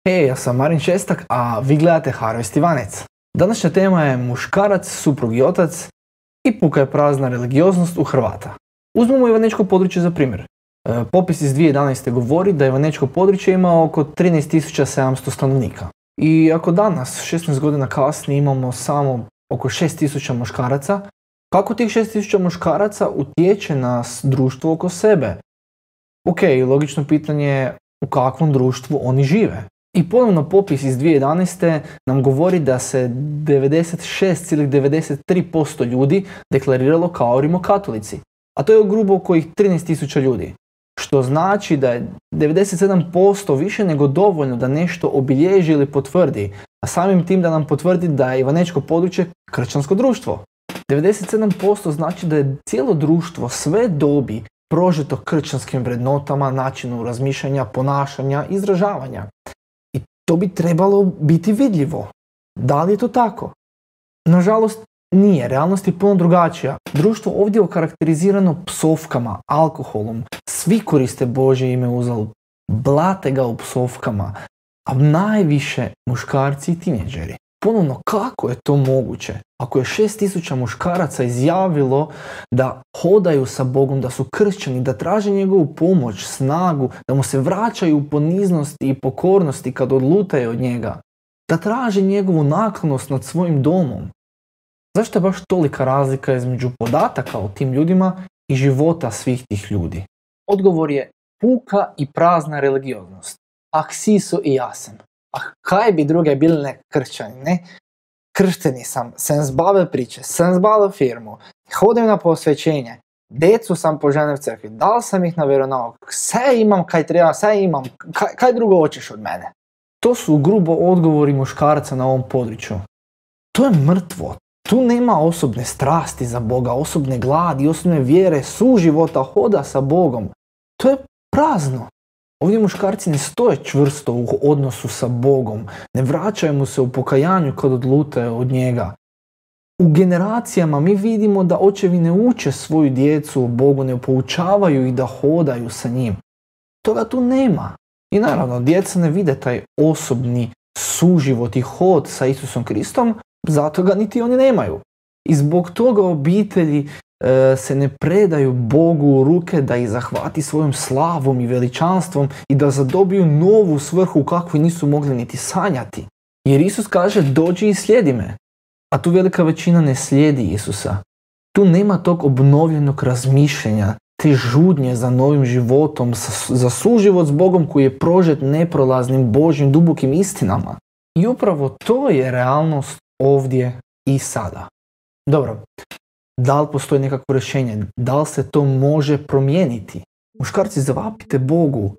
Hej, ja sam Marin Šestak, a vi gledate Harvest Ivanec. Današnja tema je muškarac, suprug i otac i puka je prazna religioznost u Hrvata. Uzmemo Ivanečko područje za primjer. Popis iz 2011. govori da Ivanečko područje ima oko 13.700 stanovnika. I ako danas, 16 godina kasnije, imamo samo oko 6.000 muškaraca, kako tih 6.000 muškaraca utječe na društvo oko sebe? Ok, logično pitanje je u kakvom društvu oni žive. I ponovno popis iz 2011. nam govori da se 96,93% ljudi deklariralo kao rimokatolici. A to je grubo oko 13.000 ljudi. Što znači da je 97% više nego dovoljno da nešto obilježi ili potvrdi, a samim tim da nam potvrdi da je Ivanečko područje kršćansko društvo. 97% znači da je cijelo društvo sve dobi prožeto kršćanskim vrednotama, načinu razmišljanja, ponašanja, izražavanja. I to bi trebalo biti vidljivo. Da li je to tako? Nažalost, nije. Realnost je puno drugačija. Društvo ovdje je okarakterizirano psovkama, alkoholom. Svi koriste Božje ime uzalud. Blate ga u psovkama. A najviše muškarci i tineđeri. Ponovno, kako je to moguće? Ako je 6.000 muškaraca izjavilo da hodaju sa Bogom, da su kršćani, da traže njegovu pomoć, snagu, da mu se vraćaju u poniznosti i pokornosti kad odlutaju od njega, da traže njegovu naklonost nad svojim domom. Zašto je baš tolika razlika između podataka o tim ljudima i života svih tih ljudi? Odgovor je puka i prazna religioznost. Ah, siso i jasem. Ah, kaj bi druge bili ne kršćani, ne? Kršteni sam zbavil priče, sam zbavil firmu, hodim na posvećenje, decu sam poženil v crkvi, dal sam ih na vjeronauk, sve imam kaj treba, sve imam, kaj drugo hoćeš od mene? To su grubo odgovori muškarca na ovom području. To je mrtvo. Tu nema osobne strasti za Boga, osobne gladi, osobne vjere, suživota, hoda sa Bogom. To je prazno. Ovdje muškarci ne stoje čvrsto u odnosu sa Bogom, ne vraćaju mu se u pokajanju kad odlutaju od njega. U generacijama mi vidimo da očevi ne uče svoju djecu o Bogu, ne poučavaju ih da hodaju sa njim. Toga tu nema. I naravno, djeca ne vide taj osobni suživot i hod sa Isusom Kristom, zato ga niti oni nemaju. I zbog toga obitelji se ne predaju Bogu u ruke da ih zahvati svojom slavom i veličanstvom i da zadobiju novu svrhu kakvu nisu mogli niti sanjati. Jer Isus kaže dođi i slijedi me. A tu velika većina ne slijedi Isusa. Tu nema tog obnovljenog razmišljenja, te žudnje za novim životom, za suživot s Bogom koji je prožet neprolaznim Božjim dubokim istinama. I upravo to je realnost ovdje i sada. Dobro, da li postoji nekakvo rješenje? Da li se to može promijeniti? Muškarci, zavapite Bogu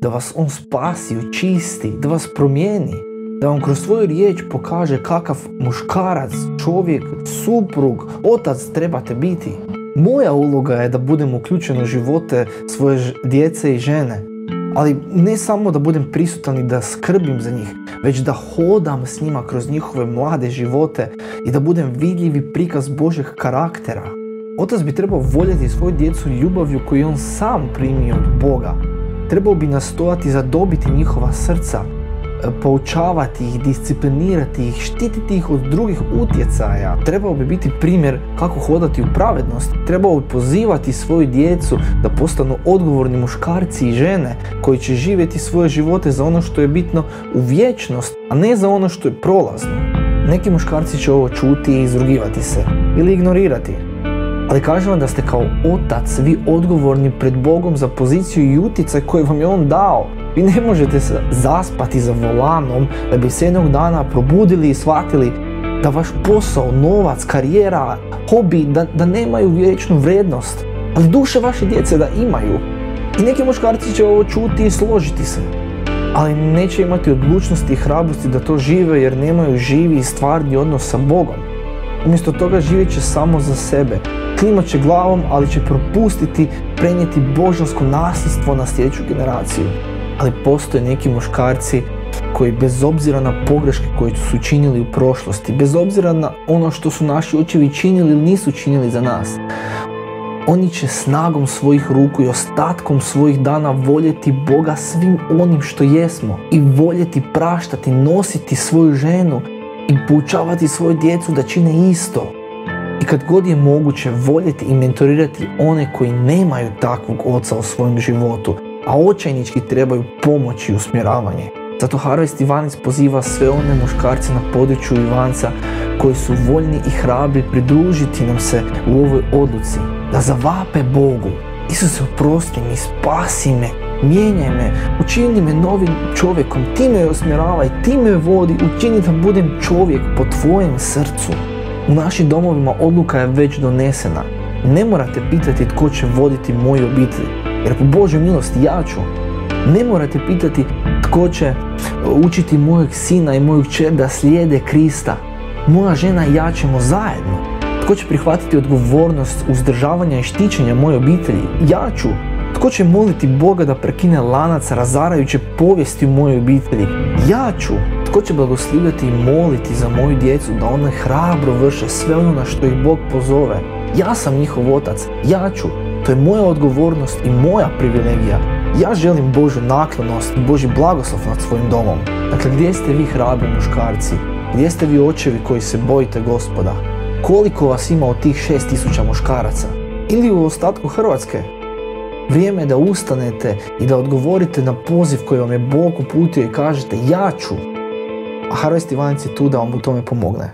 da vas On spasi, očisti, da vas promijeni, da vam kroz svoju riječ pokaže kakav muškarac, čovjek, suprug, otac trebate biti. Moja uloga je da budem uključen u živote svoje djece i žene, ali ne samo da budem prisutan i da skrbim za njih, već da hodam s njima kroz njihove mlade živote i da budem vidljivi prikaz Božjeg karaktera. Otac bi trebao voljeti svoju djecu ljubavlju koju je on sam primio od Boga. Trebao bi nastojati zadobiti njihova srca, poučavati ih, disciplinirati ih, štititi ih od drugih utjecaja. Trebao bi biti primjer kako hodati u pravednosti. Trebao bi pozivati svoju djecu da postanu odgovorni muškarci i žene koji će živjeti svoje živote za ono što je bitno u vječnost, a ne za ono što je prolazno. Neki muškarci će ovo čuti i izrugivati se ili ignorirati. Ali kažem vam da ste kao otac vi odgovorni pred Bogom za poziciju i utjecaj koji vam je On dao. Vi ne možete se zaspati za volanom da bi se jednog dana probudili i shvatili da vaš posao, novac, karijera, hobi, da nemaju vječnu vrijednost. Ali duše vaše djece da imaju. I neki muškarci će ovo čuti i složiti se. Ali neće imati odlučnosti i hrabrosti da to žive jer nemaju živi i stvarni odnos sa Bogom. Umjesto toga živjet će samo za sebe. Klimat će glavom, ali će propustiti prenijeti božansko nasljedstvo na sljedeću generaciju. Ali postoje neki muškarci koji bez obzira na pogreške koje su činili u prošlosti, bez obzira na ono što su naši očevi činili ili nisu činili za nas, Oni će snagom svojih ruku i ostatkom svojih dana voljeti Boga svim onim što jesmo i voljeti praštati, nositi svoju ženu i poučavati svoju djecu da čine isto. I kad god je moguće voljeti i mentorirati one koji nemaju takvog oca u svojem životu, a očajnički trebaju pomoć i usmjeravanje. Zato Harvest Ivanec poziva sve one muškarce na području Ivanca koji su voljni i hrabri pridružiti nam se u ovoj odluci, da zavape Bogu: Isuse, oprosti mi, spasi me, mijenjaj me, učini me novim čovjekom, ti me usmjeravaj, ti me vodi, učini da budem čovjek po tvojem srcu. U našim domovima odluka je već donesena. Ne morate pitati tko će voditi moju obitelj, jer po Božoj milosti ja ću. Ne morate pitati tko će učiti mojeg sina i moju kćer da slijede Krista. Moja žena i ja ćemo zajedno. Tko će prihvatiti odgovornost uzdržavanja i štićenja moje obitelji? Ja ću. Tko će moliti Boga da prekine lanac razarajuće povijesti u mojoj obitelji? Ja ću. Tko će blagoslivljati i moliti za moju djecu da one hrabro vrše sve ono na što ih Bog pozove? Ja sam njihov otac. Ja ću. To je moja odgovornost i moja privilegija. Ja želim Božju naklonost i Božji blagoslov nad svojim domom. Dakle, gdje ste vi hrabri muškarci? Gdje ste vi očevi koji se bojite Gospoda? Koliko vas ima od tih 6000 muškaraca? Ili u ostatku Hrvatske? Vrijeme je da ustanete i da odgovorite na poziv koji vam je Bog uputio i kažete: ja ću. A Harvest Ivanec je tu da vam u tome pomogne.